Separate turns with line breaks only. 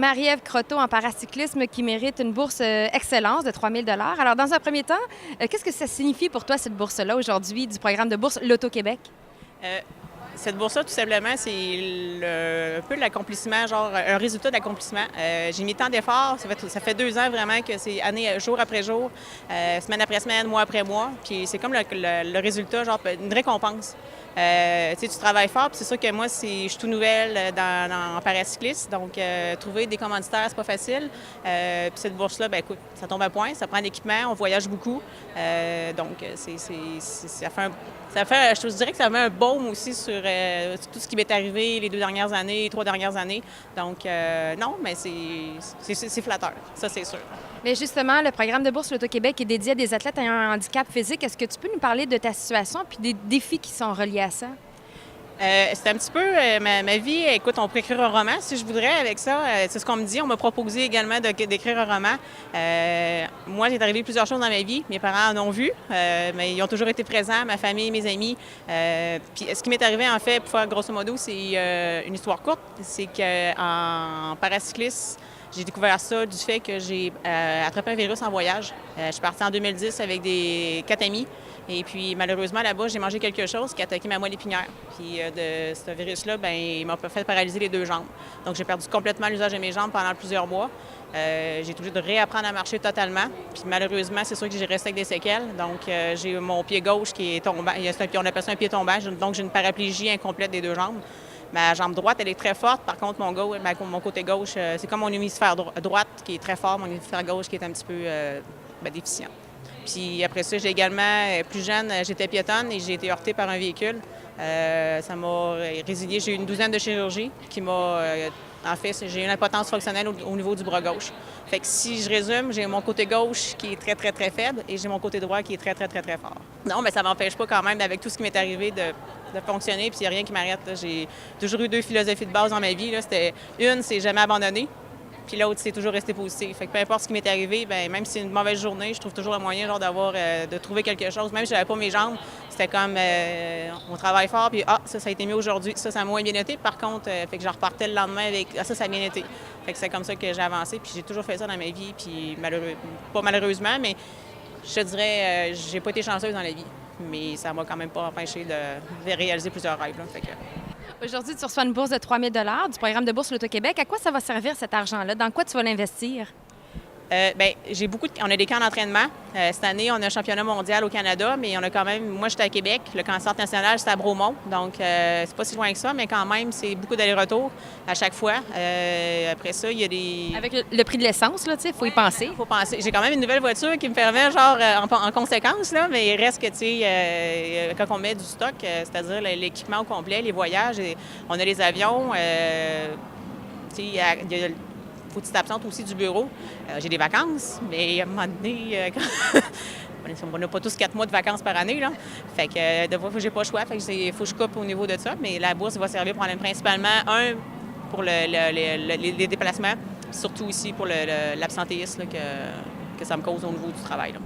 Marie-Ève Croteau en paracyclisme qui mérite une bourse Excellence de 3 000 $. Alors, dans un premier temps, qu'est-ce que ça signifie pour toi, cette bourse-là, aujourd'hui, du programme de bourse L'Auto-Québec?
Euh, Cette bourse-là, tout simplement, c'est un peu l'accomplissement, genre un résultat d'accomplissement. J'ai mis tant d'efforts, ça fait 2 ans vraiment que c'est année, jour après jour, semaine après semaine, mois après mois. Puis c'est comme le résultat, genre une récompense. Tu sais, tu travailles fort, puis c'est sûr que moi, je suis tout nouvelle en paracyclisme, donc trouver des commanditaires, c'est pas facile. Puis cette bourse-là, ben écoute, ça tombe à point, ça prend l'équipement, on voyage beaucoup. Donc, je te dirais que ça met un baume aussi sur tout ce qui m'est arrivé les 2 dernières années, les 3 dernières années. Donc, non, mais c'est flatteur, ça c'est sûr.
Mais justement, le programme de bourse L'Auto-Québec est dédié à des athlètes ayant un handicap physique. Est-ce que tu peux nous parler de ta situation puis des défis qui sont reliés à ça?
C'est un petit peu ma vie. Écoute, on pourrait écrire un roman si je voudrais avec ça. C'est ce qu'on me dit. On m'a proposé également d'écrire un roman. Moi, il est arrivé plusieurs choses dans ma vie. Mes parents en ont vu, mais ils ont toujours été présents, ma famille, mes amis. Puis ce qui m'est arrivé, en fait, pour faire grosso modo, c'est une histoire courte. C'est qu'en paracyclisme, j'ai découvert ça du fait que j'ai attrapé un virus en voyage. Je suis partie en 2010 avec 4 amis. Et puis, malheureusement, là-bas, j'ai mangé quelque chose qui a attaqué ma moelle épinière. Puis, de ce virus-là, bien, il m'a fait paralyser les 2 jambes. Donc, j'ai perdu complètement l'usage de mes jambes pendant plusieurs mois. J'ai été obligée de réapprendre à marcher totalement. Puis, malheureusement, c'est sûr que j'ai resté avec des séquelles. Donc, j'ai mon pied gauche qui est tombant. On appelle ça un pied tombant. Donc, j'ai une paraplégie incomplète des 2 jambes. Ma jambe droite, elle est très forte. Par contre, mon côté gauche, c'est comme mon hémisphère droite qui est très fort, mon hémisphère gauche qui est un petit peu déficient. Puis après ça, j'ai également, plus jeune, j'étais piétonne et j'ai été heurtée par un véhicule. Ça m'a résilié. J'ai eu une 12aine de chirurgies qui m'a... en fait, j'ai une impotence fonctionnelle au niveau du bras gauche. Fait que si je résume, j'ai mon côté gauche qui est très, très, très faible et j'ai mon côté droit qui est très, très, très, très fort. Non, mais ça m'empêche pas quand même, avec tout ce qui m'est arrivé, de fonctionner. Puis il n'y a rien qui m'arrête. J'ai toujours eu 2 philosophies de base dans ma vie. C'était une, c'est jamais abandonner. Puis l'autre, c'est toujours rester positif. Fait que peu importe ce qui m'est arrivé, bien, même si c'est une mauvaise journée, je trouve toujours un moyen genre, de trouver quelque chose. Même si je n'avais pas mes jambes, c'était comme on travaille fort, puis ça a été mieux aujourd'hui. Ça a moins bien été. Par contre, fait que je repartais le lendemain avec ça a bien été. Fait que c'est comme ça que j'ai avancé. Puis j'ai toujours fait ça dans ma vie. Puis pas malheureusement, mais je te dirais, j'ai pas été chanceuse dans la vie. Mais ça m'a quand même pas empêché de réaliser plusieurs rêves. Là. Fait que...
Aujourd'hui, tu reçois une bourse de 3 000 $ du programme de bourse L'Auto-Québec. À quoi ça va servir cet argent-là? Dans quoi tu vas l'investir?
Bien, on a des camps d'entraînement. Cette année, on a un championnat mondial au Canada, mais on a quand même, moi j'étais à Québec, le camp national, c'est à Bromont, donc c'est pas si loin que ça, mais quand même, c'est beaucoup d'aller-retour à chaque fois. Après ça, il y a des...
Avec le prix de l'essence, là, tu sais, il faut y penser.
Il faut penser. J'ai quand même une nouvelle voiture qui me permet, genre, en conséquence, là, mais il reste que, tu sais, quand on met du stock, c'est-à-dire l'équipement au complet, les voyages, on a les avions, tu sais, il y a faut que tu t'absentes aussi du bureau. J'ai des vacances, mais à un moment donné, on n'a pas tous 4 mois de vacances par année. Là. Fait que de fois, j'ai pas le choix. Fait que il faut que je coupe au niveau de ça. Mais la bourse va servir principalement, pour les déplacements, surtout ici pour l'absentéisme que ça me cause au niveau du travail. Là.